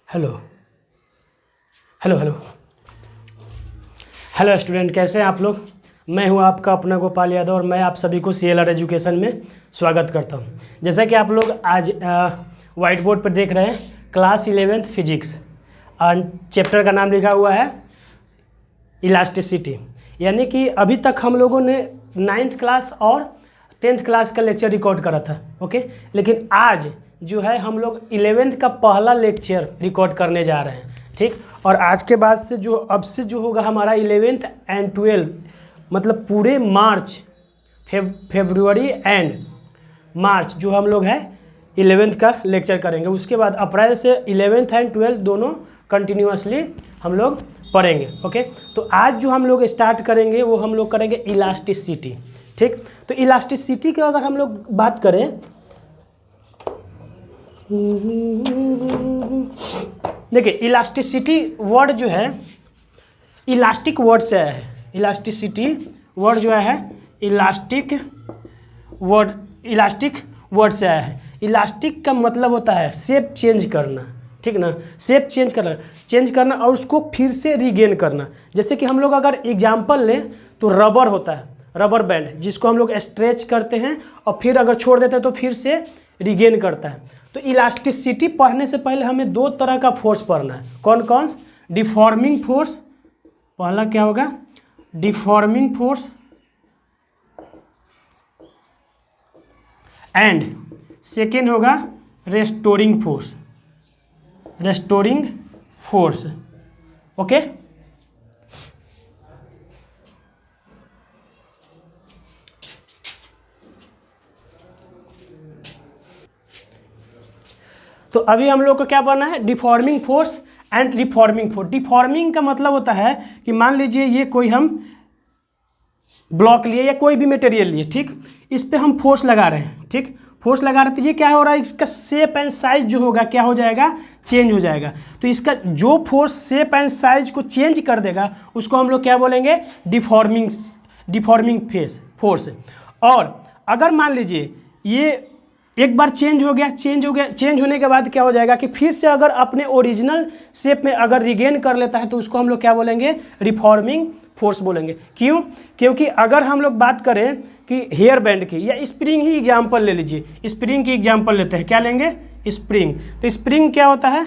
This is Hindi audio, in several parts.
Hello hello hello hello student, कैसे हैं आप लोग। मैं हूं आपका अपना गोपाल यादव और मैं आप सभी को CLR एजुकेशन में स्वागत करता हूं। जैसा कि आप लोग आज वाइट बोर्ड पर देख रहे हैं, क्लास 11th फिजिक्स चैप्टर का नाम लिखा हुआ है इलास्टिसिटी। यानी कि अभी तक हम लोगों ने 9th क्लास और 10th क्लास का लेक्चर रिकॉर्ड करा था, ओके। लेकिन आज जो है हम लोग 11th का पहला लेक्चर रिकॉर्ड करने जा रहे हैं, ठीक। और आज के बाद से जो अब से जो होगा हमारा 11th एंड 12 मतलब पूरे मार्च फरवरी एंड मार्च जो हम लोग है 11th का लेक्चर करेंगे। उसके बाद अप्रैल से 11th एंड 12 दोनों कंटिन्यूसली हम लोग पढ़ेंगे, ओके। तो आज जो हम लोग स्टार्ट करेंगे वो हम लोग करेंगे इलास्टिसिटी, ठीक। तो इलास्टिसिटी की अगर हम लोग बात करें, देखिए इलास्टिसिटी वर्ड जो है इलास्टिक वर्ड से आया है। इलास्टिसिटी वर्ड जो है इलास्टिक वर्ड से आया है। इलास्टिक का मतलब होता है शेप चेंज करना, ठीक ना। शेप चेंज करना और उसको फिर से रीगेन करना। जैसे कि हम लोग अगर एग्जाम्पल लें तो रबर होता है, रबर बैंड जिसको हम लोग स्ट्रेच करते हैं और फिर अगर छोड़ देते हैं तो फिर से रीगेन करता है। तो इलास्टिसिटी पढ़ने से पहले हमें दो तरह का फोर्स पढ़ना है। कौन कौन? डिफॉर्मिंग फोर्स, पहला क्या होगा डिफॉर्मिंग फोर्स, एंड सेकेंड होगा रेस्टोरिंग फोर्स, ओके। तो अभी हम लोग को क्या पढ़ना है? Deforming force and reforming force. Deforming का मतलब होता है कि मान लीजिए ये कोई हम ब्लॉक लिए या कोई भी मटेरियल लिए, ठीक। इस पे हम फोर्स लगा रहे हैं, ठीक। फोर्स लगा रहे हैं तो ये क्या हो रहा है, इसका शेप एंड साइज जो होगा क्या हो जाएगा, चेंज हो जाएगा। तो इसका जो फोर्स शेप एंड साइज को चेंज कर देगा उसको हम लोग क्या बोलेंगे, डिफॉर्मिंग फोर्स। और अगर मान लीजिए ये एक बार चेंज होने के बाद क्या हो जाएगा कि फिर से अगर अपने ओरिजिनल शेप में अगर रिगेन कर लेता है तो उसको हम लोग क्या बोलेंगे, रिफॉर्मिंग फोर्स बोलेंगे। क्यों? क्योंकि अगर हम लोग बात करें कि हेयर बैंड की या स्प्रिंग ही एग्जांपल ले लीजिए, स्प्रिंग की एग्जांपल लेते हैं, क्या लेंगे, स्प्रिंग। तो स्प्रिंग क्या होता है,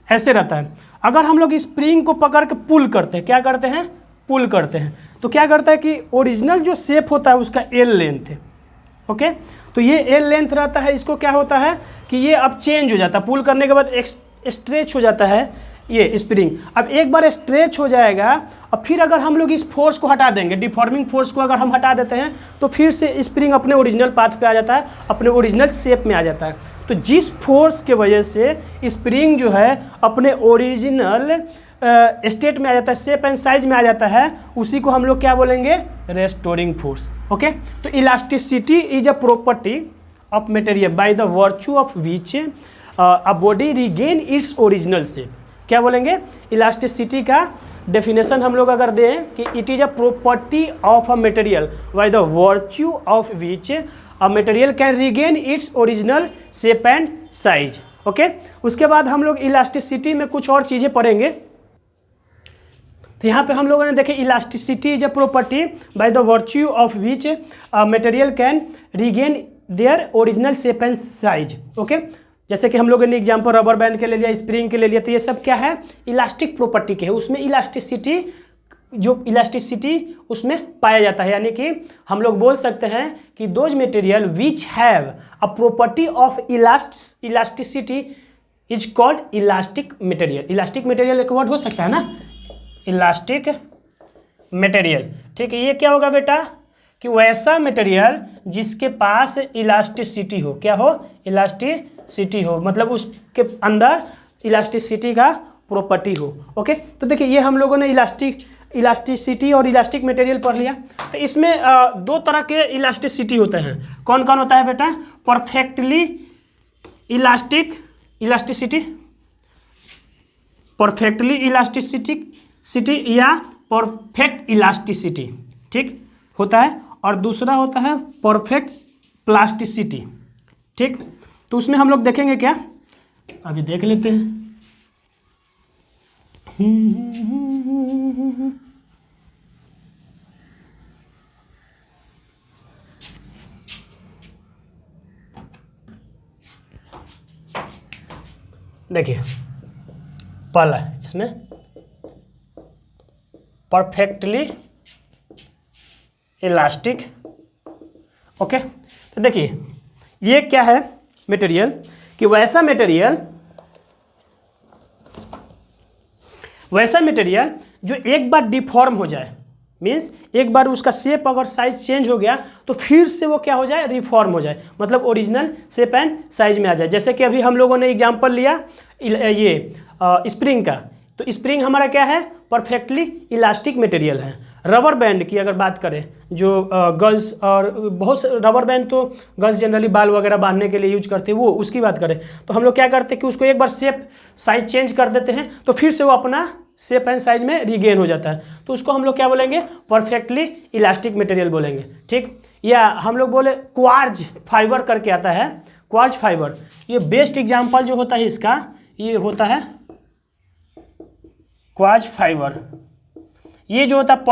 ऐसे रहता है। अगर हम लोग स्प्रिंग को पकड़ के पुल करते हैं, क्या करते हैं, पुल करते हैं, तो क्या करता है कि ओरिजिनल जो शेप होता है उसका एल लेंथ है, ओके। तो ये एल लेंथ रहता है, इसको क्या होता है कि ये अब चेंज हो जाता है, पुल करने के बाद स्ट्रेच हो जाता है ये स्प्रिंग। अब एक बार स्ट्रेच हो जाएगा और फिर अगर हम लोग इस फोर्स को हटा देंगे, डिफॉर्मिंग फोर्स को अगर हम हटा देते हैं तो फिर से स्प्रिंग अपने ओरिजिनल पाथ पे आ जाता है, अपने ओरिजिनल शेप में आ जाता है। तो जिस फोर्स के वजह से स्प्रिंग जो है अपने ओरिजिनल स्टेट में आ जाता है, शेप एंड साइज में आ जाता है, उसी को हम लोग क्या बोलेंगे, रेस्टोरिंग फोर्स, ओके। तो elasticity is a property of material by the virtue of which a body regain its original shape. क्या बोलेंगे, इलास्टिसिटी का डेफिनेशन हम लोग अगर दें कि it is a property of a material by the virtue of which a material can regain its original shape and size, okay. उसके बाद हम लोग इलास्टिसिटी में कुछ और चीज़ें पढ़ेंगे। तो यहाँ पे हम लोगों ने देखे elasticity is a property by the virtue of which material can regain their original shape and size, okay. जैसे कि हम लोगों ने एग्जांपल रबर बैंड के ले लिया, स्प्रिंग के ले लिया, तो ये सब क्या है, इलास्टिक प्रॉपर्टी के है। उसमें इलास्टिसिटी उसमें पाया जाता है। यानी कि हम लोग बोल सकते हैं कि those material which have a property of elasticity is called elastic material. Elastic material एक वर्ड हो सकता है ना, इलास्टिक मटेरियल, ठीक है। ये क्या होगा बेटा कि वैसा मटेरियल जिसके पास इलास्टिसिटी हो, क्या हो, इलास्टिसिटी हो, मतलब उसके अंदर इलास्टिसिटी का प्रॉपर्टी हो, ओके। तो देखिए ये हम लोगों ने इलास्टिसिटी और इलास्टिक मटेरियल पढ़ लिया। तो इसमें दो तरह के इलास्टिसिटी होते हैं। कौन कौन होता है बेटा, परफेक्टली इलास्टिसिटी या परफेक्ट इलास्टिसिटी, ठीक होता है। और दूसरा होता है परफेक्ट प्लास्टिसिटी, ठीक। तो उसमें हम लोग देखेंगे क्या, अभी देख लेते हैं। देखिए पहला इसमें परफेक्टली इलास्टिक। ओके, तो देखिए ये क्या है मटेरियल, कि वैसा मटेरियल जो एक बार डिफॉर्म हो जाए, मीन्स एक बार उसका शेप अगर साइज चेंज हो गया तो फिर से वो क्या हो जाए, रिफॉर्म हो जाए, मतलब ओरिजिनल शेप एंड साइज में आ जाए। जैसे कि अभी हम लोगों ने एग्जांपल लिया ये स्प्रिंग का, तो स्प्रिंग हमारा क्या है, परफेक्टली इलास्टिक मटेरियल है। रबर बैंड की अगर बात करें, जो गर्ल्स और बहुत रबर बैंड तो गर्ल्स जनरली बाल वगैरह बांधने के लिए यूज करते हैं, वो उसकी बात करें तो हम लोग क्या करते हैं कि उसको एक बार शेप साइज चेंज कर देते हैं तो फिर से वो अपना शेप एंड साइज में रिगेन हो जाता है, तो उसको हम लोग क्या बोलेंगे, परफेक्टली इलास्टिक मटेरियल बोलेंगे। ठीक, या हम लोग बोले क्वार्ज फाइबर करके आता है, क्वार्ज फाइबर, ये बेस्ट एग्जाम्पल जो होता है इसका ये होता है क्वार्ज फाइबर। ये जो होता है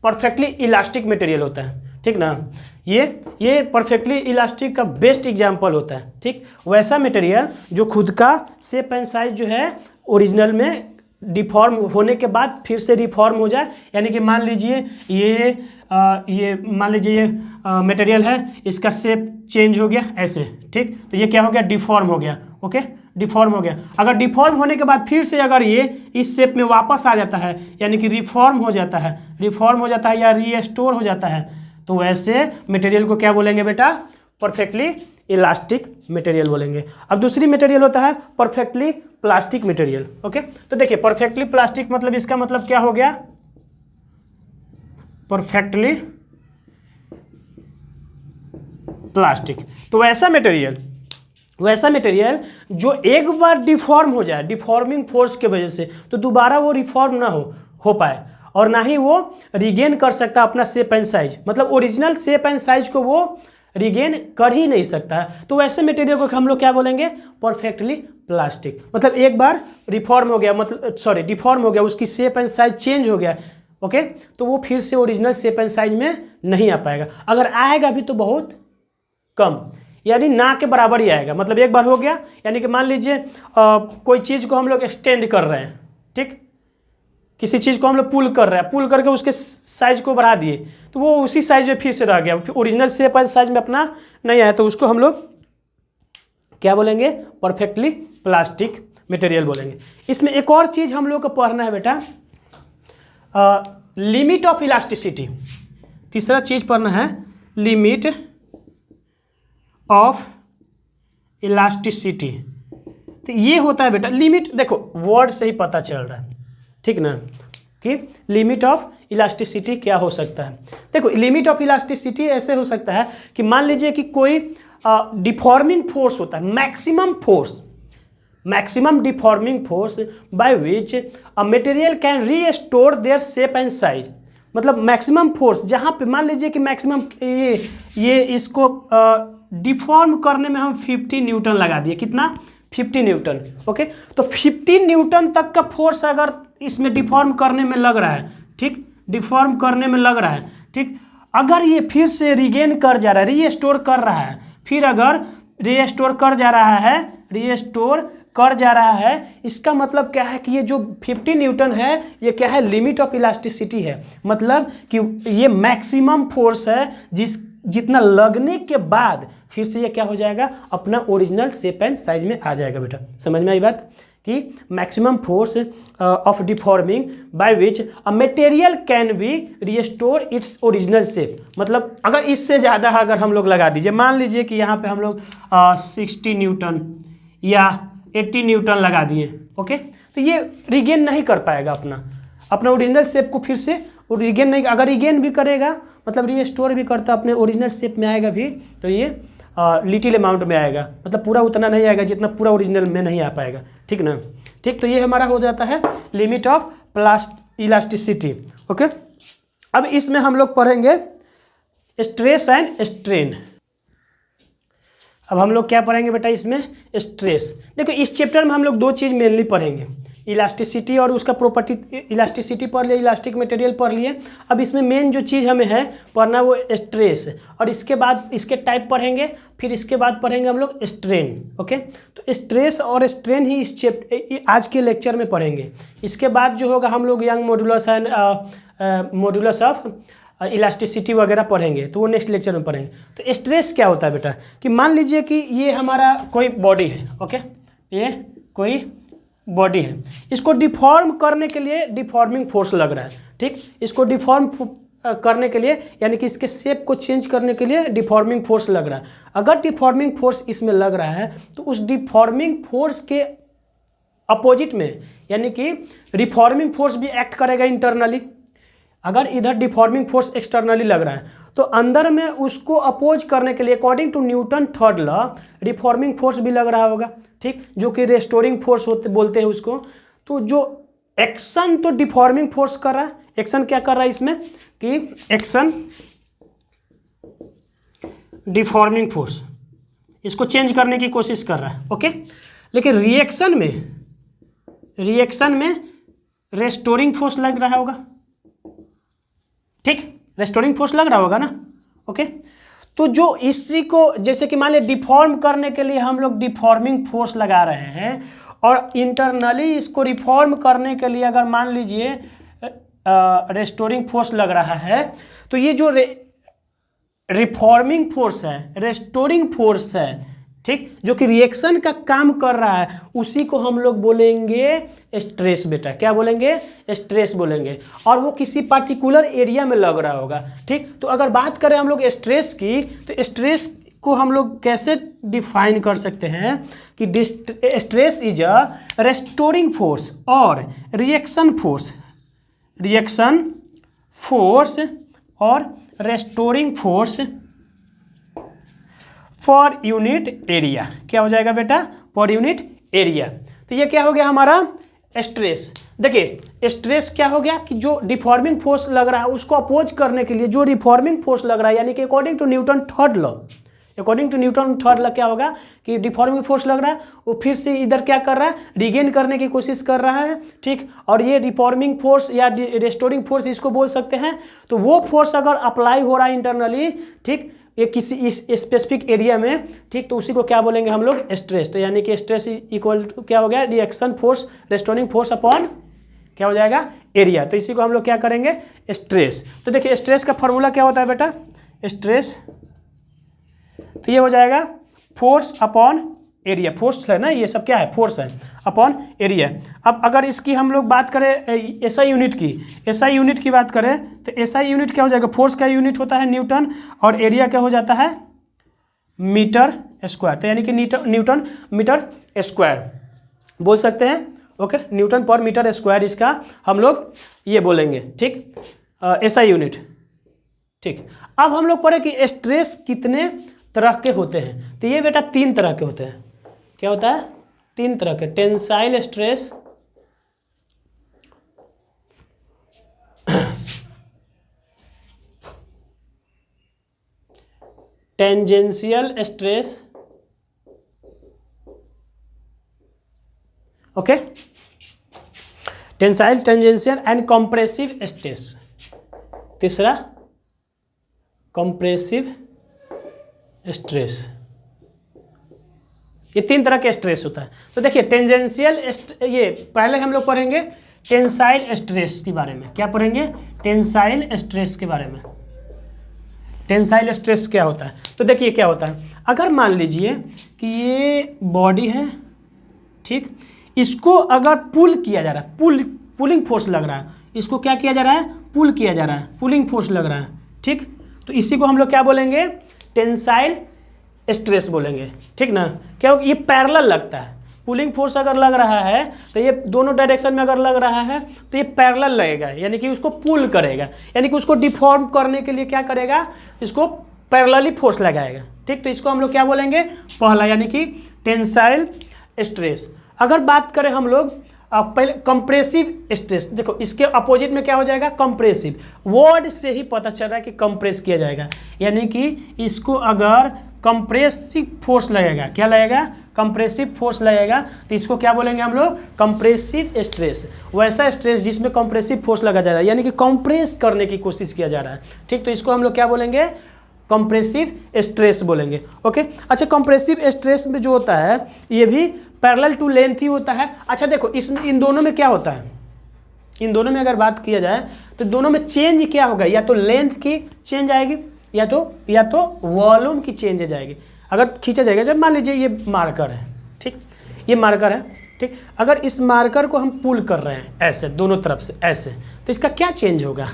परफेक्टली इलास्टिक मटेरियल होता है, ठीक ना, ये परफेक्टली इलास्टिक का बेस्ट एग्जांपल होता है। ठीक, वैसा मटेरियल जो खुद का शेप एंड साइज जो है ओरिजिनल में डिफॉर्म होने के बाद फिर से रिफॉर्म हो जाए, यानी कि मान लीजिए ये मान लीजिए ये मटेरियल है, इसका शेप चेंज हो गया ऐसे, ठीक, तो ये क्या हो गया, डिफॉर्म हो गया। ओके, डिफॉर्म हो गया। अगर डिफॉर्म होने के बाद फिर से अगर ये इस शेप में वापस आ जाता है, यानी कि रिफॉर्म हो जाता है या रीस्टोर हो जाता है, तो वैसे मटेरियल को क्या बोलेंगे बेटा, परफेक्टली इलास्टिक मटेरियल बोलेंगे। अब दूसरी मटेरियल होता है परफेक्टली प्लास्टिक मटेरियल। ओके, तो देखिए परफेक्टली प्लास्टिक मतलब इसका मतलब क्या हो गया, परफेक्टली प्लास्टिक। तो वैसा मटेरियल जो एक बार डिफॉर्म हो जाए डिफॉर्मिंग फोर्स के वजह से, तो दोबारा वो रिफॉर्म ना हो पाए और ना ही वो रिगेन कर सकता अपना शेप एंड साइज, मतलब ओरिजिनल शेप एंड साइज को वो रिगेन कर ही नहीं सकता है। तो वैसे मटेरियल को हम लोग क्या बोलेंगे, परफेक्टली प्लास्टिक। मतलब एक बार डिफॉर्म हो गया, उसकी शेप एंड साइज चेंज हो गया। ओके, तो वो फिर से ओरिजिनल शेप एंड साइज में नहीं आ पाएगा, अगर आएगा भी तो बहुत कम, यानी ना के बराबर ही आएगा। मतलब एक बार हो गया, यानी कि मान लीजिए कोई चीज़ को हम लोग एक्सटेंड कर रहे हैं, ठीक, किसी चीज़ को हम लोग पुल कर रहे हैं, पुल करके उसके साइज को बढ़ा दिए तो वो उसी साइज में फिर से रह गया, फिर ओरिजिनल शेप एंड साइज में अपना नहीं आया, तो उसको हम लोग क्या बोलेंगे, परफेक्टली प्लास्टिक मटेरियल बोलेंगे। इसमें एक और चीज़ हम लोग को पढ़ना है बेटा, लिमिट ऑफ इलास्टिसिटी। तीसरा चीज़ पढ़ना है लिमिट ऑफ इलास्टिसिटी। तो ये होता है बेटा लिमिट, देखो वर्ड से ही पता चल रहा है, ठीक ना, कि लिमिट ऑफ इलास्टिसिटी क्या हो सकता है। देखो लिमिट ऑफ इलास्टिसिटी ऐसे हो सकता है कि मान लीजिए कि कोई डिफॉर्मिंग फोर्स होता है, maximum deforming force by which a material can restore their shape and size. मतलब मैक्सिमम फोर्स जहाँ पे मान लीजिए कि मैक्सिमम ये इसको डिफॉर्म करने में हम 50 न्यूटन लगा दिए, कितना, 50 न्यूटन। ओके, तो 50 न्यूटन तक का फोर्स अगर इसमें डिफॉर्म करने में लग रहा है, ठीक, डिफॉर्म करने में लग रहा है, ठीक, अगर ये फिर से रिगेन कर जा रहा है, रीस्टोर कर रहा है, फिर अगर रीस्टोर कर जा रहा है, इसका मतलब क्या है कि ये जो 50 न्यूटन है ये क्या है, लिमिट ऑफ इलास्टिसिटी है। मतलब कि ये मैक्सिमम फोर्स है जितना लगने के बाद फिर से ये क्या हो जाएगा, अपना ओरिजिनल शेप एंड साइज में आ जाएगा। बेटा समझ में आई बात, कि maximum force of deforming by which a material can be restore its original shape. मतलब अगर इससे ज़्यादा अगर हम लोग लगा दीजिए, मान लीजिए कि यहाँ पे हम लोग 60 न्यूटन या 80 न्यूटन लगा दिए, ओके, तो ये रिगेन नहीं कर पाएगा अपना ओरिजिनल शेप को, फिर से रिगेन नहीं, अगर रिगेन भी करेगा मतलब रीस्टोर भी करता अपने ओरिजिनल शेप में आएगा भी, तो ये लिटिल अमाउंट में आएगा, मतलब पूरा उतना नहीं आएगा जितना पूरा ओरिजिनल में नहीं आ पाएगा, ठीक ना, ठीक। तो ये हमारा हो जाता है लिमिट ऑफ इलास्टिसिटी। ओके, अब इसमें हम लोग पढ़ेंगे स्ट्रेस एंड स्ट्रेन। अब हम लोग क्या पढ़ेंगे बेटा इसमें, स्ट्रेस। देखो इस चैप्टर में हम लोग दो चीज़ मेनली पढ़ेंगे, इलास्टिसिटी और उसका प्रॉपर्टी, इलास्टिसिटी पढ़ लिए, इलास्टिक मटेरियल पढ़ लिए। अब इसमें मेन जो चीज़ हमें है पढ़ना वो स्ट्रेस, और इसके बाद इसके टाइप पढ़ेंगे, फिर इसके बाद पढ़ेंगे हम लोग स्ट्रेन। ओके, तो स्ट्रेस और स्ट्रेन ही इस आज के लेक्चर में पढ़ेंगे। इसके बाद जो होगा हम लोग young modulus and modulus of elasticity वगैरह पढ़ेंगे, तो वो नेक्स्ट लेक्चर में पढ़ेंगे। तो स्ट्रेस क्या होता है बेटा, कि मान लीजिए कि ये हमारा कोई बॉडी है। ओके, ये कोई बॉडी है, इसको डिफॉर्म करने के लिए डिफॉर्मिंग फोर्स लग रहा है। ठीक, इसको डिफॉर्म करने के लिए यानी कि इसके शेप को चेंज करने के लिए डिफॉर्मिंग फोर्स लग रहा है। अगर डिफॉर्मिंग फोर्स इसमें लग रहा है तो उस डिफॉर्मिंग फोर्स के अपोजिट में यानी कि रिफॉर्मिंग फोर्स भी एक्ट करेगा इंटरनली। अगर इधर डिफॉर्मिंग फोर्स एक्सटर्नली लग रहा है तो अंदर में उसको अपोज करने के लिए according to Newton third law reforming force भी लग रहा होगा। ठीक, जो कि रेस्टोरिंग फोर्स बोलते हैं उसको। तो जो एक्शन तो डिफॉर्मिंग फोर्स कर रहा है, एक्शन क्या कर रहा है इसमें कि एक्शन डिफॉर्मिंग फोर्स इसको चेंज करने की कोशिश कर रहा है। ओके, लेकिन रिएक्शन में रेस्टोरिंग फोर्स लग रहा होगा। ठीक, रेस्टोरिंग फोर्स लग रहा होगा ना। ओके, तो जो इसी को जैसे कि मान लिया डिफॉर्म करने के लिए हम लोग डिफॉर्मिंग फोर्स लगा रहे हैं, और इंटरनली इसको रिफॉर्म करने के लिए अगर मान लीजिए रेस्टोरिंग फोर्स लग रहा है, तो ये जो रिफॉर्मिंग फोर्स है, रेस्टोरिंग फोर्स है, ठीक, जो कि रिएक्शन का काम कर रहा है, उसी को हम लोग बोलेंगे स्ट्रेस। बेटा क्या बोलेंगे, स्ट्रेस बोलेंगे। और वो किसी पार्टिकुलर एरिया में लग रहा होगा। ठीक, तो अगर बात करें हम लोग स्ट्रेस की, तो स्ट्रेस को हम लोग कैसे डिफाइन कर सकते हैं कि stress is a restoring force और रिएक्शन फोर्स और restoring force for unit area. क्या हो जाएगा बेटा, फॉर यूनिट एरिया। तो ये क्या हो गया हमारा स्ट्रेस। देखिए स्ट्रेस क्या हो गया कि जो डिफॉर्मिंग फोर्स लग रहा है उसको अपोज करने के लिए जो रिफॉर्मिंग फोर्स लग रहा है, यानी कि according to Newton third law क्या होगा कि डिफॉर्मिंग फोर्स लग रहा है, वो फिर से इधर क्या कर रहा है, रिगेन करने की कोशिश कर रहा है। ठीक, और ये रिफॉर्मिंग फोर्स या रेस्टोरिंग फोर्स इसको बोल सकते हैं। तो वो फोर्स अगर अप्लाई हो रहा है इंटरनली, ठीक, ये किसी इस स्पेसिफिक एरिया में, ठीक, तो उसी को क्या बोलेंगे हम लोग, स्ट्रेस। तो यानी कि स्ट्रेस इक्वल टू क्या हो गया, reaction force restoring force upon क्या हो जाएगा, एरिया। तो इसी को हम लोग क्या करेंगे, स्ट्रेस। तो देखिए स्ट्रेस का फॉर्मूला क्या होता है बेटा, स्ट्रेस तो ये हो जाएगा फोर्स अपॉन एरिया। फोर्स है ना, ये सब क्या है, फोर्स है अपॉन एरिया। अब अगर इसकी हम लोग बात करें एसआई यूनिट की बात करें, तो एसआई यूनिट क्या हो जाएगा, फोर्स का यूनिट होता है न्यूटन, और एरिया क्या हो जाता है, मीटर स्क्वायर। तो यानी कि न्यूटन मीटर स्क्वायर बोल सकते हैं। ओके, न्यूटन पर मीटर स्क्वायर इसका हम लोग ये बोलेंगे। ठीक, एसआई यूनिट। ठीक, अब हम लोग पढ़े कि स्ट्रेस कितने तरह के होते हैं। तो ये बेटा 3 तरह के होते हैं। क्या होता है, 3 तरह के, tensile stress, tangential stress, okay, tensile, tangential and compressive stress. तीसरा कंप्रेसिव स्ट्रेस। ये 3 तरह के स्ट्रेस होता है। तो देखिए टेंजेंशियल, ये पहले हम लोग पढ़ेंगे टेंसाइल स्ट्रेस के बारे में। क्या पढ़ेंगे, टेंसाइल स्ट्रेस के बारे में। टेंसाइल स्ट्रेस क्या होता है, तो देखिए क्या होता है, अगर मान लीजिए कि ये बॉडी है, ठीक, इसको अगर पुल किया जा रहा है, पुलिंग फोर्स लग रहा है, इसको क्या किया जा रहा है, पुल किया जा रहा है, पुलिंग फोर्स लग रहा है। ठीक, तो इसी को हम लोग क्या बोलेंगे, टेंसाइल स्ट्रेस बोलेंगे। ठीक ना, क्या ये पैरेलल लगता है, पुलिंग फोर्स अगर लग रहा है तो ये दोनों डायरेक्शन में अगर लग रहा है तो ये पैरेलल लगेगा, यानी कि उसको पुल करेगा, यानी कि उसको डिफॉर्म करने के लिए क्या करेगा, इसको पैरेलली फोर्स लगाएगा। ठीक, तो इसको हम लोग क्या बोलेंगे, पहला यानी कि टेंसाइल स्ट्रेस। अगर बात करें हम लोग पहले कंप्रेसिव स्ट्रेस, देखो इसके अपोजिट में क्या हो जाएगा, कंप्रेसिव। वर्ड से ही पता चल रहा है कि कंप्रेस किया जाएगा, यानी कि इसको अगर कंप्रेसिव फोर्स लगेगा, क्या लगेगा, कंप्रेसिव फोर्स लगेगा तो इसको क्या बोलेंगे हम लोग, कंप्रेसिव स्ट्रेस। वैसा स्ट्रेस जिसमें कंप्रेसिव फोर्स लगा जा रहा है, यानी कि कंप्रेस करने की कोशिश किया जा रहा है, ठीक, तो इसको हम लोग क्या बोलेंगे, कंप्रेसिव स्ट्रेस बोलेंगे। ओके, अच्छा कंप्रेसिव स्ट्रेस में जो होता है ये भी पैरेलल टू लेंथ ही होता है। अच्छा देखो इन दोनों में क्या होता है, इन दोनों में अगर बात किया जाए तो दोनों में चेंज क्या होगा, या तो लेंथ की चेंज आएगी या तो वॉल्यूम की चेंज जाएगी। अगर खींचा जाएगा, जब मान लीजिए ये मार्कर है, ठीक, ये मार्कर है, ठीक, अगर इस मार्कर को हम पुल कर रहे हैं ऐसे दोनों तरफ से ऐसे, तो इसका क्या चेंज होगा,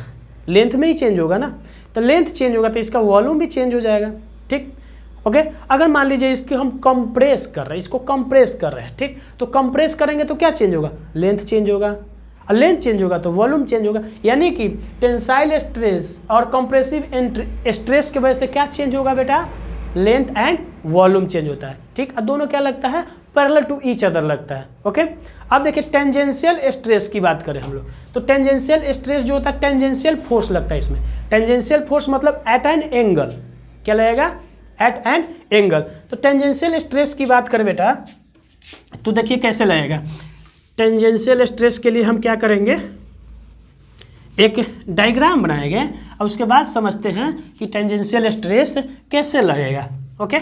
लेंथ में ही चेंज होगा ना, तो लेंथ चेंज होगा तो इसका वॉल्यूम भी चेंज हो जाएगा, ठीक। ओके, अगर मान लीजिए इसको हम कंप्रेस कर रहे हैं, इसको कंप्रेस कर रहे हैं, ठीक, तो कंप्रेस करेंगे तो क्या चेंज होगा, लेंथ चेंज होगा, और लेंथ चेंज होगा तो वॉल्यूम चेंज होगा। यानी कि टेंसाइल स्ट्रेस और कंप्रेसिव स्ट्रेस की वजह से क्या चेंज होगा बेटा, लेंथ एंड वॉल्यूम चेंज होता है, ठीक, और दोनों क्या लगता है, पैरेलल टू ईच अदर लगता है। ओके, अब देखिए टेंजेंशियल स्ट्रेस की बात करें हम लोग, तो टेंजेंशियल स्ट्रेस जो होता है टेंजेंशियल फोर्स लगता है इसमें। टेंजेंशियल फोर्स मतलब एट एन एंगल, क्या लगेगा, एट एन एंगल। तो टेंजेंशियल स्ट्रेस की बात करें बेटा तो देखिए कैसे लगेगा। टेंजेंशियल स्ट्रेस के लिए हम क्या करेंगे, एक डायग्राम बनाएंगे और उसके बाद समझते हैं कि टेंजेंशियल स्ट्रेस कैसे लगेगा। ओके,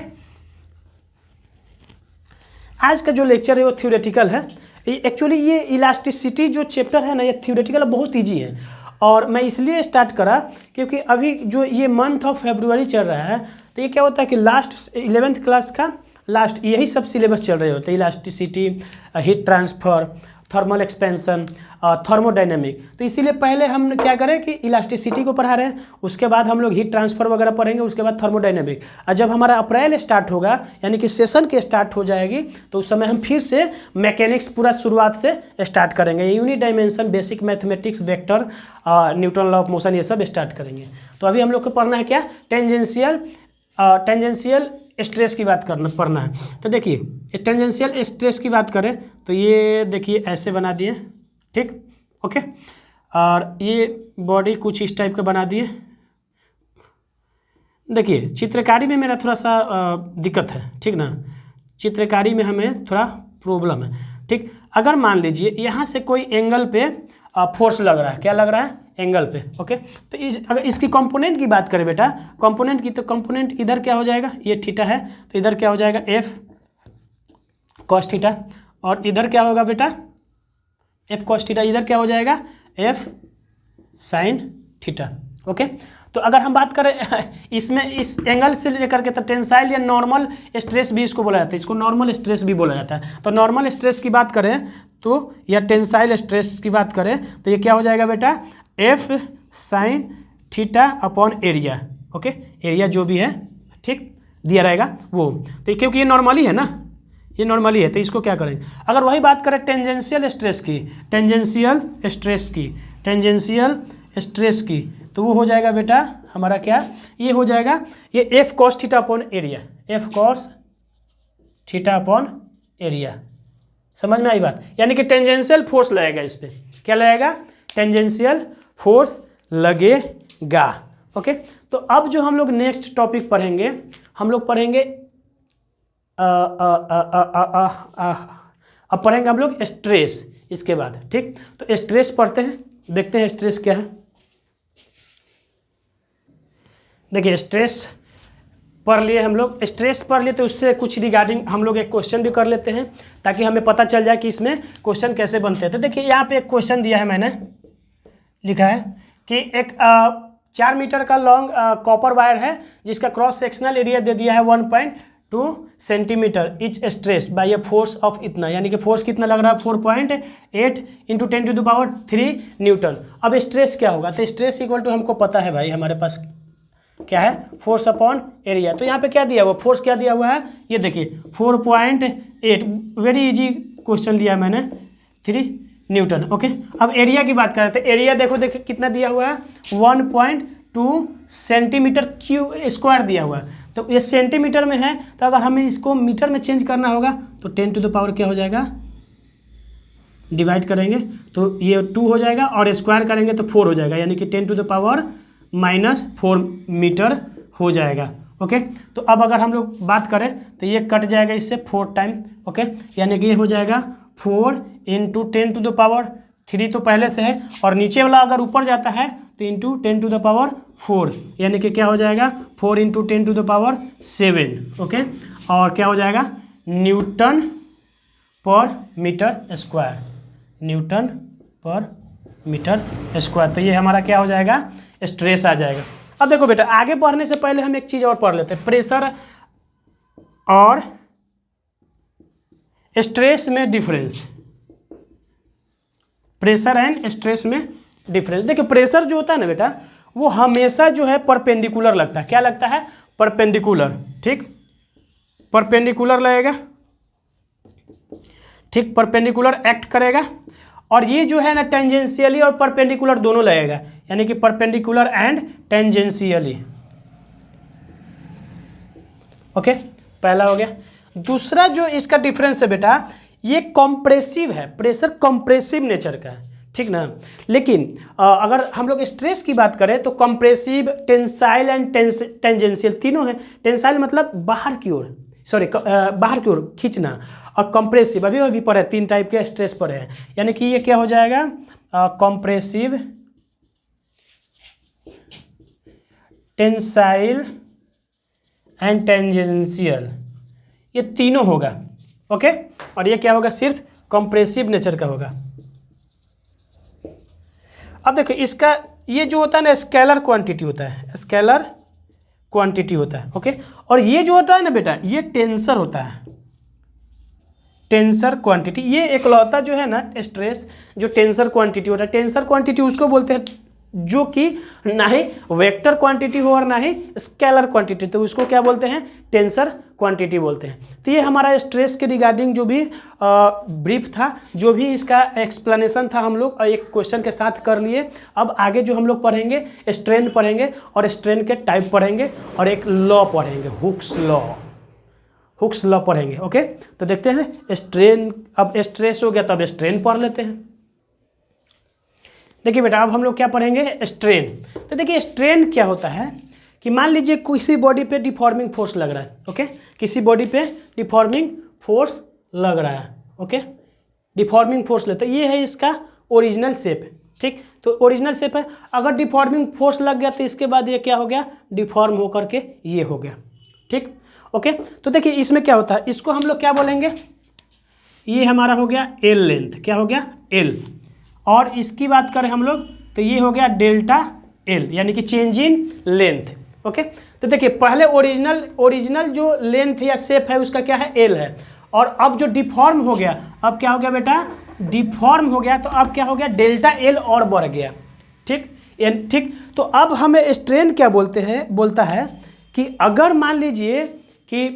आज का जो लेक्चर है वो थ्योरेटिकल है। एक्चुअली ये इलास्टिसिटी जो चैप्टर है ना, ये थ्योरेटिकल बहुत ईजी है, और मैं इसलिए स्टार्ट करा क्योंकि अभी जो ये मंथ ऑफ फरवरी चल रहा है, तो ये क्या होता है कि लास्ट 11th क्लास का लास्ट यही सब सिलेबस चल रहे होते हैं, elasticity, heat transfer, thermal expansion, thermodynamic. तो इसीलिए पहले हम क्या करें कि इलास्टिसिटी को पढ़ा रहे हैं, उसके बाद हम लोग हीट ट्रांसफ़र वगैरह पढ़ेंगे, उसके बाद थर्मोडायनेमिक। और जब हमारा अप्रैल स्टार्ट होगा, यानी कि सेशन के स्टार्ट हो जाएगी, तो उस समय हम फिर से मैकेनिक्स पूरा शुरुआत से स्टार्ट करेंगे, unit dimension, basic mathematics, vector, Newton law of motion, ये सब स्टार्ट करेंगे। तो अभी हम लोग को पढ़ना है क्या, टेंजेंशियल स्ट्रेस की बात पढ़ना है। तो देखिए टेंजेंशियल स्ट्रेस की बात करें तो ये देखिए ऐसे बना दिए, ठीक, ओके, और ये बॉडी कुछ इस टाइप का बना दिए। देखिए चित्रकारी में मेरा थोड़ा सा दिक्कत है, ठीक ना, चित्रकारी में हमें थोड़ा प्रॉब्लम है, ठीक। अगर मान लीजिए यहाँ से कोई एंगल पे फोर्स लग रहा है, क्या लग रहा है, एंगल पे, ओके, तो अगर इसकी कंपोनेंट की बात करें बेटा, कंपोनेंट की, तो कंपोनेंट इधर क्या हो जाएगा, ये थीटा है तो इधर क्या हो जाएगा, एफ कॉस थीटा, और इधर क्या होगा बेटा, एफ कॉस थीटा, इधर क्या हो जाएगा, एफ साइन थीटा। ओके, तो अगर हम बात करें इसमें इस एंगल से लेकर के, तो टेंसाइल या नॉर्मल स्ट्रेस भी इसको बोला जाता है, इसको नॉर्मल स्ट्रेस भी बोला जाता है। तो नॉर्मल स्ट्रेस की बात करें तो, या टेंसाइल स्ट्रेस की बात करें तो ये क्या हो जाएगा बेटा, F sine theta upon area. Okay, area जो भी है, ठीक, दिया रहेगा वो, तो क्योंकि ये नॉर्मली है ना, ये नॉर्मली है, तो इसको क्या करेंगे। अगर वही बात करें टेंजेंशियल स्ट्रेस की, टेंजेंशियल स्ट्रेस की, तो वो हो जाएगा बेटा हमारा क्या, ये हो जाएगा, ये F cos theta upon area, F cos theta upon area. समझ में आई बात, यानी कि टेंजेंशियल फोर्स लगेगा इस पर, क्या लगेगा, टेंजेंशियल फोर्स लगेगा। ओके, तो अब जो हम लोग नेक्स्ट टॉपिक पढ़ेंगे, हम लोग पढ़ेंगे अब पढ़ेंगे हम लोग स्ट्रेस इसके बाद, ठीक। तो स्ट्रेस पढ़ते हैं, देखते हैं स्ट्रेस क्या है। देखिए स्ट्रेस पढ़ लिए हम लोग, स्ट्रेस पढ़ लिए तो उससे कुछ रिगार्डिंग हम लोग एक क्वेश्चन भी कर लेते हैं, ताकि हमें पता चल जाए कि इसमें क्वेश्चन कैसे बनते हैं। तो देखिए यहाँ पे एक क्वेश्चन दिया है, मैंने लिखा है कि एक 4 मीटर का लॉन्ग कॉपर वायर है, जिसका क्रॉस सेक्शनल एरिया दे दिया है 1.2 centimetre, etch stress by a force of इतना, यानी कि फोर्स कितना लग रहा है, 4.8 × 10⁻³ न्यूटन। अब स्ट्रेस क्या होगा, तो स्ट्रेस इक्वल टू हमको पता है भाई, हमारे पास क्या है, फोर्स अपॉन एरिया। तो यहाँ पे क्या दिया हुआ, फोर्स क्या दिया हुआ है, ये देखिए 4.8, वेरी इजी क्वेश्चन लिया मैंने, 3 न्यूटन। ओके, अब एरिया की बात करें तो एरिया देखो कितना दिया हुआ है, 1.2 सेंटीमीटर क्यूब स्क्वायर दिया हुआ है। तो ये सेंटीमीटर में है, तो अगर हमें इसको मीटर में चेंज करना होगा तो 10⁻⁴ क्या हो जाएगा, डिवाइड करेंगे तो ये 2 हो जाएगा, और स्क्वायर करेंगे तो 4 हो जाएगा, यानी कि 10⁻⁻⁴ मीटर हो जाएगा। ओके। तो अब अगर हम लोग बात करें तो ये कट जाएगा इससे 4 टाइम, ओके, यानी कि ये हो जाएगा 4 × 10⁻³ तो पहले से है, और नीचे वाला अगर ऊपर जाता है तो इंटू 10⁻⁴, यानी कि क्या हो जाएगा 4 × 10⁻⁷, ओके। और क्या हो जाएगा न्यूटन पर मीटर स्क्वायर, न्यूटन पर मीटर स्क्वायर। तो ये हमारा क्या हो जाएगा स्ट्रेस आ जाएगा। अब देखो बेटा, आगे बढ़ने से पहले हम एक चीज़ और पढ़ लेते हैं, प्रेशर और स्ट्रेस में डिफरेंस, प्रेशर एंड स्ट्रेस में डिफरेंस। देखिए प्रेशर जो होता है ना बेटा, वो हमेशा जो है परपेंडिकुलर लगता है। क्या लगता है? परपेंडिकुलर, ठीक, परपेंडिकुलर लगेगा, ठीक, परपेंडिकुलर एक्ट करेगा। और ये जो है ना टेंजेंशियली और परपेंडिकुलर दोनों लगेगा, यानी कि परपेंडिकुलर एंड टेंजेंशियली, ओके, पहला हो गया। दूसरा जो इसका डिफरेंस है बेटा, ये कॉम्प्रेसिव है, प्रेशर कॉम्प्रेसिव नेचर का है, ठीक ना। लेकिन अगर हम लोग स्ट्रेस की बात करें तो कॉम्प्रेसिव, टेंसाइल एंड टेंजेंशियल तीनों है। टेंसाइल मतलब बाहर की ओर, सॉरी बाहर की ओर खींचना, और कंप्रेसिव अभी पढ़े 3 टाइप के स्ट्रेस पढ़े हैं, यानी कि ये क्या हो जाएगा कंप्रेसिव, टेंसाइल एंड टेंजेंशियल, ये तीनों होगा, ओके। और ये क्या होगा सिर्फ कंप्रेसिव नेचर का होगा। अब देखो इसका ये जो होता है ना स्केलर क्वांटिटी होता है, स्केलर क्वांटिटी होता है, ओके। और ये जो होता है ना बेटा, ये टेंसर होता है, टेंसर क्वांटिटी। ये एकलौता जो है ना स्ट्रेस जो टेंसर क्वांटिटी होता है, टेंसर क्वांटिटी उसको बोलते हैं जो कि ना ही वेक्टर क्वांटिटी हो और ना ही स्केलर क्वांटिटी, तो उसको क्या बोलते हैं टेंसर क्वांटिटी बोलते हैं। तो ये हमारा स्ट्रेस के रिगार्डिंग जो भी ब्रीफ था, जो भी इसका एक्सप्लेनेशन था, हम लोग एक क्वेश्चन के साथ कर लिए। अब आगे जो हम लोग पढ़ेंगे स्ट्रेन पढ़ेंगे, और स्ट्रेन के टाइप पढ़ेंगे, और एक लॉ पढ़ेंगे, हुक्स लॉ, हुक्स लॉ पढ़ेंगे, ओके। तो देखते हैं स्ट्रेन, अब स्ट्रेस हो गया तो अब स्ट्रेन पढ़ लेते हैं। देखिए बेटा, अब हम लोग क्या पढ़ेंगे स्ट्रेन। तो देखिए स्ट्रेन क्या होता है कि मान लीजिए किसी बॉडी पे डिफॉर्मिंग फोर्स लग रहा है, ओके, किसी बॉडी पे डिफॉर्मिंग फोर्स लग रहा है, ओके, डिफॉर्मिंग फोर्स लेते हैं, ये है इसका ओरिजिनल शेप, ठीक। तो ओरिजिनल शेप है, अगर डिफॉर्मिंग फोर्स लग गया तो इसके बाद ये क्या हो गया डिफॉर्म होकर के ये हो गया, ठीक, ओके। तो देखिए इसमें क्या होता है, इसको हम लोग क्या बोलेंगे, ये हमारा हो गया एल लेंथ, क्या हो गया एल, और इसकी बात करें हम लोग तो ये हो गया डेल्टा एल, यानी कि चेंज इन लेंथ, ओके। तो देखिए पहले ओरिजिनल जो लेंथ या शेप है उसका क्या है एल है, और अब जो डिफॉर्म हो गया, अब क्या हो गया बेटा डिफॉर्म हो गया, तो अब क्या हो गया डेल्टा एल और बढ़ गया, ठीक, ठीक। तो अब हमें स्ट्रेन क्या बोलता है कि अगर मान लीजिए कि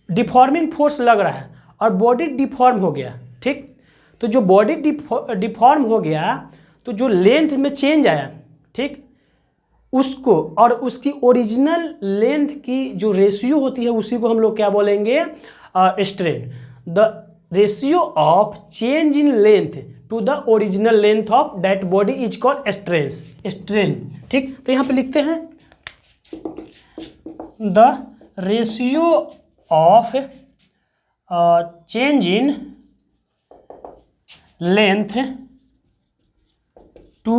डिफॉर्मिंग फोर्स लग रहा है और बॉडी डिफॉर्म हो गया, ठीक, तो जो बॉडी डिफॉर्म हो गया तो जो लेंथ में चेंज आया, ठीक, उसको और उसकी ओरिजिनल लेंथ की जो रेशियो होती है उसी को हम लोग क्या बोलेंगे strain. The ratio of change in length to the original length of that body is called strain, ठीक। तो यहाँ पे लिखते हैं the ratio of change in length to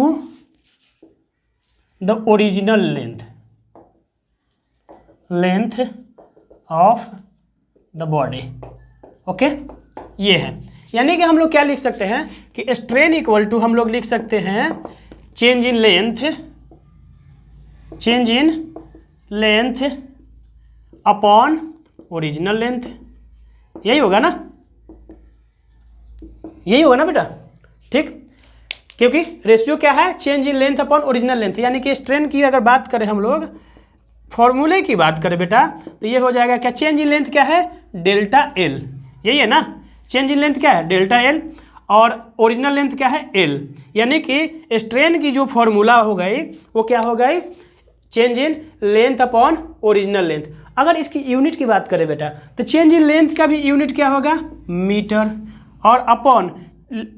the original length of the body, okay, ये है। यानी कि हम लोग क्या लिख सकते हैं कि स्ट्रेन इक्वल टू हम लोग लिख सकते हैं change in length upon original length, यही होगा ना, यही होगा ना बेटा, ठीक, क्योंकि रेशियो क्या है change in length upon original length. यानी कि स्ट्रेन की अगर बात करें हम लोग, फॉर्मूले की बात करें बेटा, तो ये हो जाएगा क्या चेंज इन लेंथ क्या है डेल्टा एल, यही है ना, चेंज इन लेंथ क्या है डेल्टा एल, और ओरिजिनल लेंथ क्या है एल। यानी कि स्ट्रेन की जो फॉर्मूला हो गई वो क्या हो गई change in length upon original length. अगर इसकी यूनिट की बात करें बेटा, तो चेंज इन लेंथ का भी यूनिट क्या होगा मीटर, और अपॉन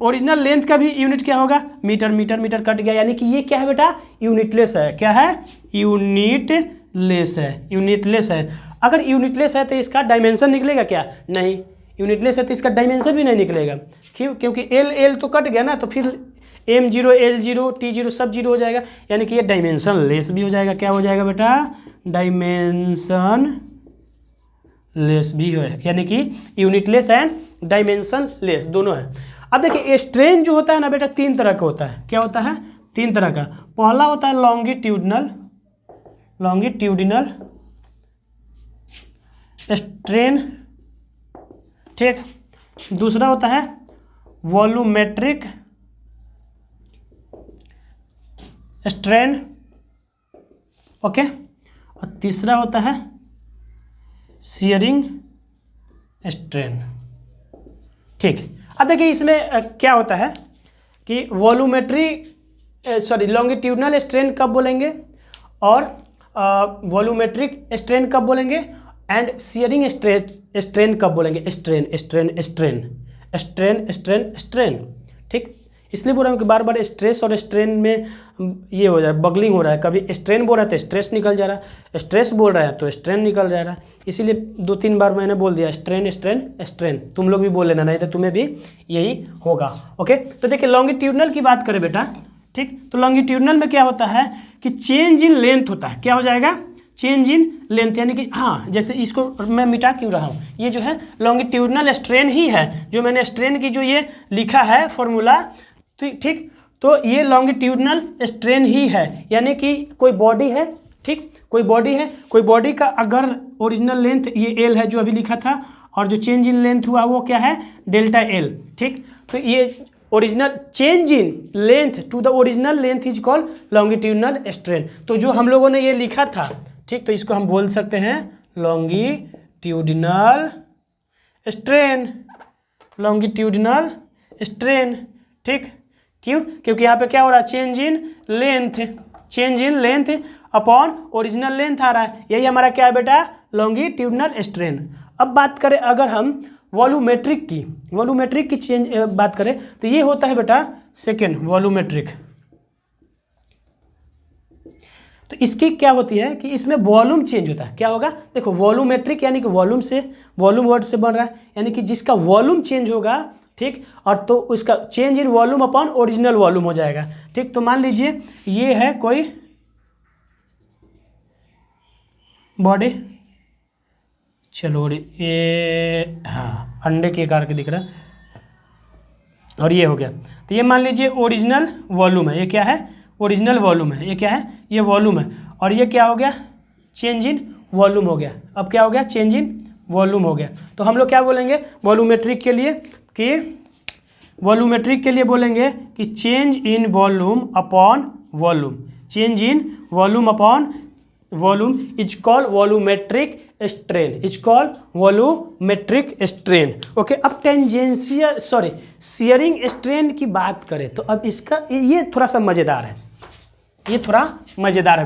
ओरिजिनल लेंथ का भी यूनिट क्या होगा मीटर, मीटर मीटर कट गया, यानी कि ये क्या है बेटा यूनिटलेस है, क्या है यूनिट लेस है, यूनिटलेस है। अगर यूनिटलेस है तो इसका डायमेंशन निकलेगा क्या? नहीं, यूनिटलेस है तो इसका डायमेंशन भी नहीं निकलेगा। क्यों? क्योंकि एल एल तो कट गया ना, तो फिर M0 L0 T0 सब जीरो हो जाएगा, यानी कि ये डायमेंशन लेस भी हो जाएगा। क्या हो जाएगा बेटा? डायमेंशन लेस भी है, यानी कि यूनिटलेस एंड डायमेंशन लेस दोनों है। अब देखिए स्ट्रेन जो होता है ना बेटा 3 तरह का होता है। क्या होता है? 3 तरह का। पहला होता है लॉन्गिट्यूडनल स्ट्रेन, ठीक। दूसरा होता है वॉल्यूमेट्रिक स्ट्रेन, ओके। और तीसरा होता है शियरिंग स्ट्रेन, ठीक। अब देखिए इसमें क्या होता है कि लॉन्गिट्यूडनल स्ट्रेन कब बोलेंगे और वॉल्यूमेट्रिक स्ट्रेन कब बोलेंगे एंड शियरिंग स्ट्रेन कब बोलेंगे? स्ट्रेन, ठीक। इसलिए बोल रहा हूँ कि बार बार स्ट्रेस और स्ट्रेन में ये हो जा रहा है, बगलिंग हो रहा है। कभी स्ट्रेन बोल रहा है तो स्ट्रेस निकल जा रहा है, स्ट्रेस बोल रहा है तो स्ट्रेन निकल जा रहा है। इसीलिए 2-3 बार मैंने बोल दिया स्ट्रेन। तुम लोग भी बोल लेना, नहीं तो तुम्हें भी यही होगा, ओके। तो देखिए लॉन्गिट्यूडनल की बात करें बेटा, ठीक। तो लॉन्गिट्यूडनल में क्या होता है कि चेंज इन लेंथ होता है। क्या हो जाएगा? चेंज इन लेंथ, यानी कि हाँ, जैसे इसको मैं मिटा क्यों रहा हूँ, ये जो है लॉन्गिट्यूडनल स्ट्रेन ही है, जो मैंने स्ट्रेन की जो ये लिखा है फॉर्मूला, ठीक। तो ये लॉन्गिट्यूडनल स्ट्रेन ही है, यानी कि कोई बॉडी है, ठीक। कोई बॉडी का अगर ओरिजिनल लेंथ ये एल है जो अभी लिखा था, और जो चेंज इन लेंथ हुआ वो क्या है? डेल्टा एल, ठीक। तो ये original change in length to the original length is called longitudinal strain. तो जो हम लोगों ने ये लिखा था, ठीक, तो इसको हम बोल सकते हैं लॉन्गिट्यूडनल स्ट्रेन, ठीक। क्यों? क्योंकि यहाँ पे क्या हो रहा है? Change in length upon original length आ रहा है। यही हमारा क्या है बेटा? Longitudinal strain. अब बात करें अगर हम वॉल्यूमेट्रिक की चेंज बात करें तो ये होता है बेटा सेकेंड वॉल्यूमेट्रिक। तो इसकी क्या होती है कि इसमें वॉल्यूम चेंज होता है। क्या होगा? देखो वॉल्यूमेट्रिक यानी कि वॉल्यूम वर्ड से बन रहा है, यानी कि जिसका वॉल्यूम चेंज होगा, ठीक, और तो उसका change in volume upon original volume हो जाएगा, ठीक। तो मान लीजिए ये है कोई बॉडी, चलो ये हाँ अंडे के आकार के दिख रहा है, और ये हो गया। तो ये मान लीजिए ओरिजिनल वॉल्यूम है, ये क्या है? ओरिजिनल वॉल्यूम है। ये क्या है? ये वॉल्यूम है। और ये क्या हो गया? चेंज इन वॉल्यूम हो गया। अब क्या हो गया? चेंज इन वॉल्यूम हो गया। तो हम लोग क्या बोलेंगे वॉल्यूमेट्रिक के लिए बोलेंगे कि change in volume upon volume, change in volume upon volume is called volumetric strain, okay. अब शियरिंग स्ट्रेन की बात करें तो अब इसका ये थोड़ा सा मज़ेदार है,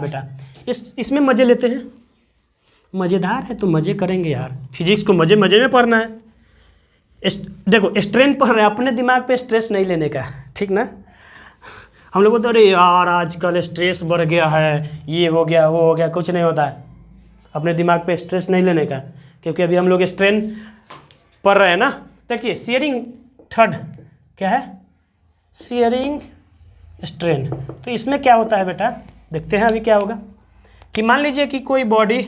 बेटा। इसमें मज़े लेते हैं, मज़ेदार है तो मज़े करेंगे यार, फिजिक्स को मज़े में पढ़ना है। देखो स्ट्रेन पढ़ रहे हैं, अपने दिमाग पे स्ट्रेस नहीं लेने का, ठीक ना। हम लोग बोलते अरे यार आजकल स्ट्रेस बढ़ गया है, ये हो गया वो हो गया, कुछ नहीं होता है। अपने दिमाग पे स्ट्रेस नहीं लेने का, क्योंकि अभी हम लोग स्ट्रेन पढ़ रहे हैं ना। देखिए शियरिंग थर्ड क्या है? Shearing strain. तो इसमें क्या होता है बेटा, देखते हैं अभी क्या होगा कि मान लीजिए कि कोई बॉडी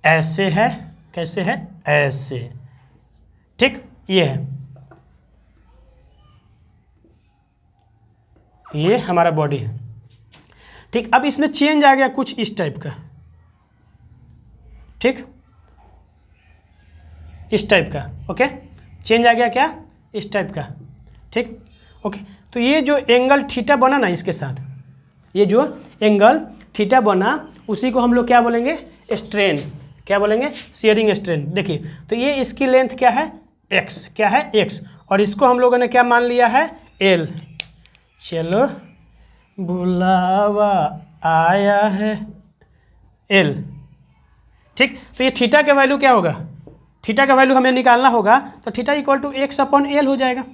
ऐसे है, कैसे है? ऐसे, ठीक, ये है, ये हमारा बॉडी है, ठीक। अब इसमें चेंज आ गया कुछ इस टाइप का, ठीक, इस टाइप का, ओके। चेंज आ गया क्या? इस टाइप का, ठीक, ओके। तो ये जो एंगल थीटा बना ना इसके साथ, ये जो एंगल थीटा बना उसी को हम लोग क्या बोलेंगे? स्ट्रेन। क्या बोलेंगे? Shearing strain. देखिए तो ये इसकी लेंथ क्या है? एक्स, क्या है? एक्स, और इसको हम लोगों ने क्या मान लिया है? एल। चलो बुलावा आया है एल, ठीक। तो ये थीटा का वैल्यू क्या होगा? थीटा का वैल्यू हमें निकालना होगा, तो theta equal to x upon L हो जाएगा।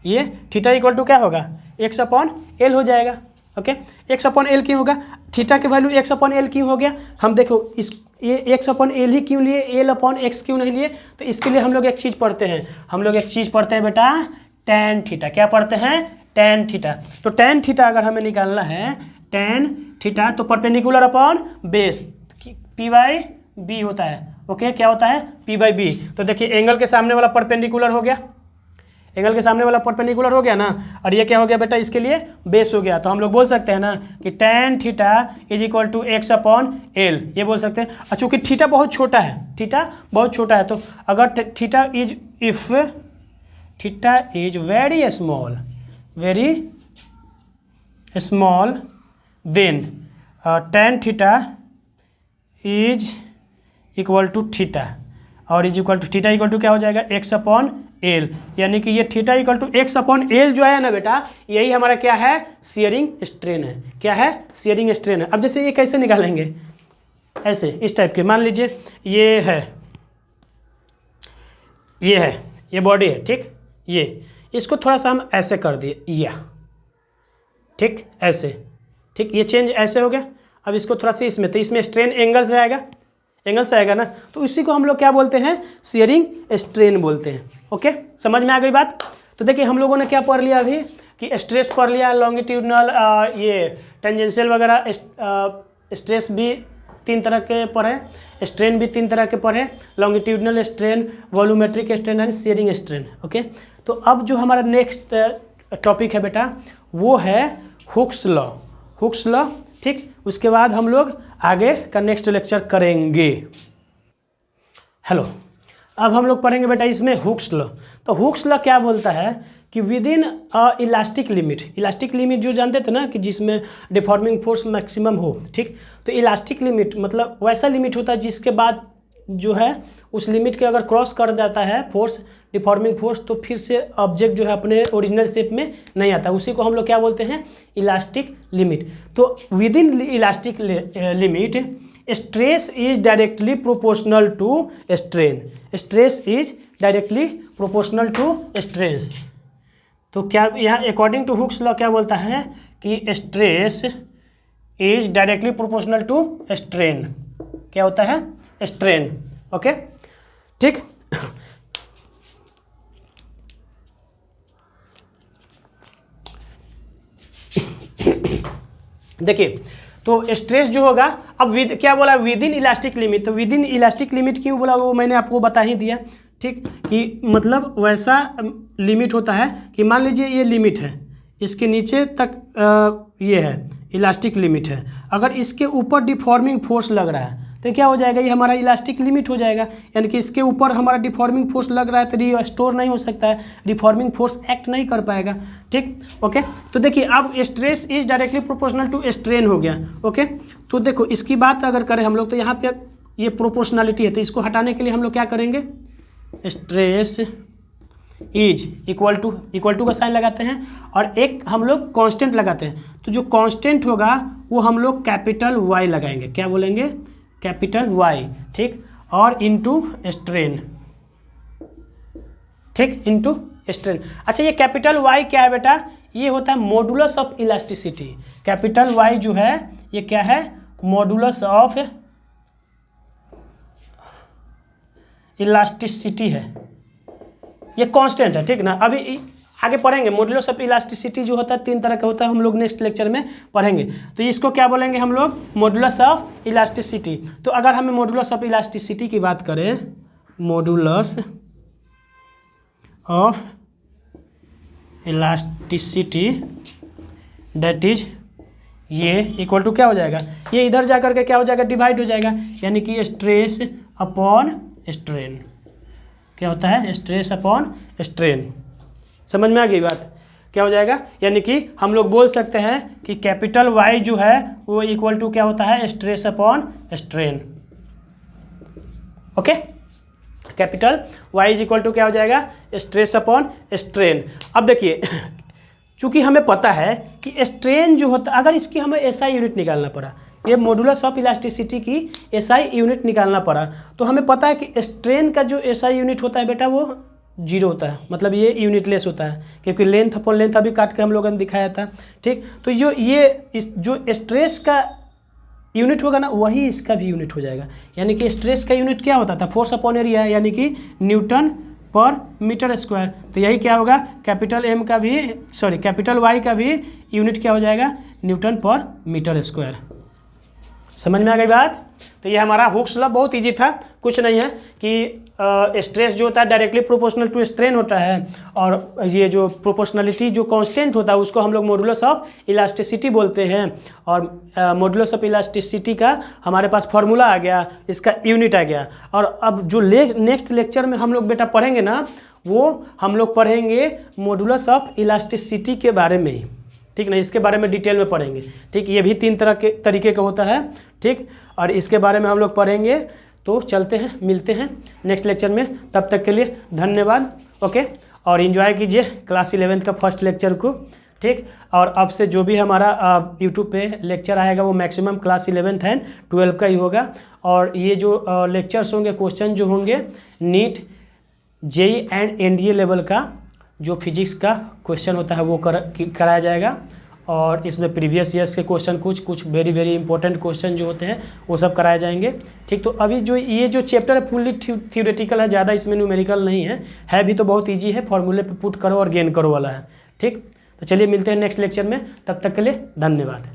ये थीटा इक्वल टू क्या होगा? एक्स अपॉन एल हो जाएगा, ओके। एक्स अपॉन एल क्यों होगा, थीटा की वैल्यू एक्स अपॉन एल क्यों हो गया, हम देखो इस ये एक्स अपॉन एल ही क्यों लिए, एल अपॉन एक्स क्यों नहीं लिए, तो इसके लिए हम लोग एक चीज़ पढ़ते हैं, हम लोग एक चीज़ पढ़ते हैं बेटा टैन थीटा। क्या पढ़ते हैं, टैन थीटा। तो टैन थीटा अगर हमें निकालना है, टैन थीटा तो perpendicular upon base P by B होता है। ओके, क्या होता है, पी बाई बी। तो देखिए एंगल के सामने वाला परपेंडिकुलर हो गया, एंगल के सामने वाला परपेंडिकुलर हो गया ना, और ये क्या हो गया बेटा, इसके लिए बेस हो गया। तो हम लोग बोल सकते हैं ना कि tan theta is equal to x upon L, ये बोल सकते हैं। चूँकि थीटा बहुत छोटा है, थीटा बहुत छोटा है, तो अगर theta is if theta is very small then tan theta is equal to theta, और is equal to theta equal to क्या हो जाएगा, एक्स अपॉन एल। यानी कि ये theta equal to x upon L जो है ना बेटा, यही हमारा क्या है, शियरिंग स्ट्रेन है। क्या है, शियरिंग स्ट्रेन है। अब जैसे ये कैसे निकालेंगे, ऐसे इस टाइप के, मान लीजिए ये है ये बॉडी है, ठीक, ये इसको थोड़ा सा हम ऐसे कर दिए, या ठीक ऐसे, ठीक, ये चेंज ऐसे हो गया। अब इसको थोड़ा सा इसमें, तो इसमें स्ट्रेन एंगल से आएगा, एंगल से आएगा ना, तो इसी को हम लोग क्या बोलते हैं, शियरिंग स्ट्रेन बोलते हैं। ओके, समझ में आ गई बात। तो देखिए हम लोगों ने क्या पढ़ लिया अभी कि स्ट्रेस पढ़ लिया, लॉन्गिट्यूडनल, ये टेंजेंशियल वगैरह, स्ट्रेस भी 3 तरह के पढ़े, स्ट्रेन भी 3 तरह के पढ़े, longitudinal strain, volumetric strain and shearing strain. Okay, तो अब जो हमारा नेक्स्ट टॉपिक है बेटा वो है हुक्स लॉ, हुक्स लॉ, ठीक। उसके बाद हम लोग आगे का नेक्स्ट लेक्चर करेंगे। हेलो, अब हम लोग पढ़ेंगे बेटा इसमें हुक्स लॉ। तो हुक्स लॉ क्या बोलता है कि with in elastic limit, elastic limit जो जानते थे ना कि जिसमें डिफॉर्मिंग फोर्स मैक्सिमम हो, ठीक। तो इलास्टिक लिमिट मतलब वैसा लिमिट होता है जिसके बाद जो है उस लिमिट के अगर क्रॉस कर जाता है फोर्स, डिफॉर्मिंग फोर्स, तो फिर से ऑब्जेक्ट जो है अपने ओरिजिनल शेप में नहीं आता, उसी को हम लोग क्या बोलते हैं, इलास्टिक लिमिट। तो within elastic limit stress is directly proportional to strain, stress is directly proportional to stress. तो क्या यहाँ अकॉर्डिंग टू हुक्स लॉ क्या बोलता है कि stress is directly proportional to strain, क्या होता है, स्ट्रेन। ओके, ठीक। देखिए तो स्ट्रेस जो होगा, अब विद क्या बोला, विद इन इलास्टिक लिमिट। तो विद इन इलास्टिक लिमिट क्यों बोला वो मैंने आपको बता ही दिया, ठीक, कि मतलब वैसा लिमिट होता है कि मान लीजिए ये लिमिट है, इसके नीचे तक ये है इलास्टिक लिमिट है, अगर इसके ऊपर डिफॉर्मिंग फोर्स लग रहा है तो क्या हो जाएगा, ये हमारा इलास्टिक लिमिट हो जाएगा। यानी कि इसके ऊपर हमारा डिफॉर्मिंग फोर्स लग रहा है तो रिस्टोर नहीं हो सकता है, डिफॉर्मिंग फोर्स एक्ट नहीं कर पाएगा, ठीक। ओके, तो देखिए अब stress is directly proportional to strain हो गया। ओके, तो देखो इसकी बात अगर करें हम लोग तो यहाँ पे ये प्रोपोर्शनलिटी है, तो इसको हटाने के लिए हम लोग क्या करेंगे, स्ट्रेस इज इक्वल टू का साइन लगाते हैं और एक हम लोग कांस्टेंट लगाते हैं। तो जो कांस्टेंट होगा वो हम लोग कैपिटल वाई लगाएंगे, क्या बोलेंगे, कैपिटल वाई, ठीक, और इनटू स्ट्रेन, ठीक, इनटू स्ट्रेन। अच्छा, ये कैपिटल वाई क्या है बेटा, ये होता है modulus of elasticity. Capital Y जो है ये क्या है, मॉडुलस ऑफ इलास्टिसिटी है, ये कांस्टेंट है, ठीक ना। अभी आगे पढ़ेंगे मॉडुलस ऑफ इलास्टिसिटी जो होता है 3 तरह का होता है, हम लोग नेक्स्ट लेक्चर में पढ़ेंगे। तो इसको क्या बोलेंगे हम लोग, मॉडुलस ऑफ इलास्टिसिटी। तो अगर हमें मॉडुलस ऑफ इलास्टिसिटी की बात करें, modulus of elasticity that is ये इक्वल टू क्या हो जाएगा, ये इधर जा करके क्या हो जाएगा, डिवाइड हो जाएगा, यानी कि स्ट्रेस अपॉन स्ट्रेन, क्या होता है, स्ट्रेस अपॉन स्ट्रेन। समझ में आ गई बात, क्या हो जाएगा, यानी कि हम लोग बोल सकते हैं कि कैपिटल वाई जो है वो इक्वल टू क्या होता है, stress upon strain. Okay, capital Y is equal to क्या हो जाएगा, स्ट्रेस अपॉन स्ट्रेन। अब देखिए चूंकि हमें पता है कि स्ट्रेन जो होता, अगर इसकी हमें एसआई यूनिट निकालना पड़ा, ये मॉडुलस ऑफ इलास्टिसिटी की एसआई यूनिट निकालना पड़ा, तो हमें पता है कि स्ट्रेन का जो एसआई यूनिट होता है बेटा वो जीरो होता है, मतलब ये यूनिटलेस होता है, क्योंकि लेंथ अपॉन लेंथ अभी काट के हम लोगों ने दिखाया था। ठीक, तो जो स्ट्रेस का यूनिट होगा ना, वही इसका भी यूनिट हो जाएगा। यानी कि स्ट्रेस का यूनिट क्या होता था, फोर्स अपॉन एरिया, यानी कि न्यूटन पर मीटर स्क्वायर। तो यही क्या होगा, कैपिटल वाई का भी यूनिट क्या हो जाएगा, न्यूटन पर मीटर स्क्वायर। समझ में आ गई बात। तो ये हमारा हुक्स लॉ बहुत इजी था, कुछ नहीं है कि स्ट्रेस जो होता है डायरेक्टली प्रोपोर्शनल टू स्ट्रेन होता है, और ये जो प्रोपोर्शनलिटी जो कांस्टेंट होता है उसको हम लोग मॉडुलस ऑफ इलास्टिसिटी बोलते हैं। और मॉडुलस ऑफ इलास्टिसिटी का हमारे पास फार्मूला आ गया, इसका यूनिट आ गया। और अब जो नेक्स्ट लेक्चर में हम लोग बेटा पढ़ेंगे ना, वो हम लोग पढ़ेंगे मॉडुलस ऑफ इलास्टिसिटी के बारे में ही। ठीक ना, इसके बारे में डिटेल में पढ़ेंगे। ठीक, ये भी 3 तरीके का होता है। ठीक, और इसके बारे में हम लोग पढ़ेंगे। तो चलते हैं, मिलते हैं नेक्स्ट लेक्चर में, तब तक के लिए धन्यवाद। ओके, और एंजॉय कीजिए क्लास 11th का फर्स्ट लेक्चर को। ठीक, और अब से जो भी हमारा यूट्यूब पे लेक्चर आएगा वो मैक्सिमम क्लास 11th एंड 12 का ही होगा। और ये जो लेक्चर्स होंगे, क्वेश्चन जो होंगे NEET, JEE and NDA level का जो फिजिक्स का क्वेश्चन होता है वो कराया जाएगा। और इसमें प्रीवियस ईयर्स के क्वेश्चन कुछ वेरी वेरी इंपॉर्टेंट क्वेश्चन जो होते हैं वो सब कराए जाएंगे। ठीक, तो अभी जो ये जो चैप्टर है फुल्ली थ्योरेटिकल है, ज़्यादा इसमें न्यूमेरिकल नहीं है भी तो बहुत ईजी है, फॉर्मूले पे पुट करो और गेन करो वाला है। ठीक, तो चलिए मिलते हैं नेक्स्ट लेक्चर में, तब तक के लिए धन्यवाद।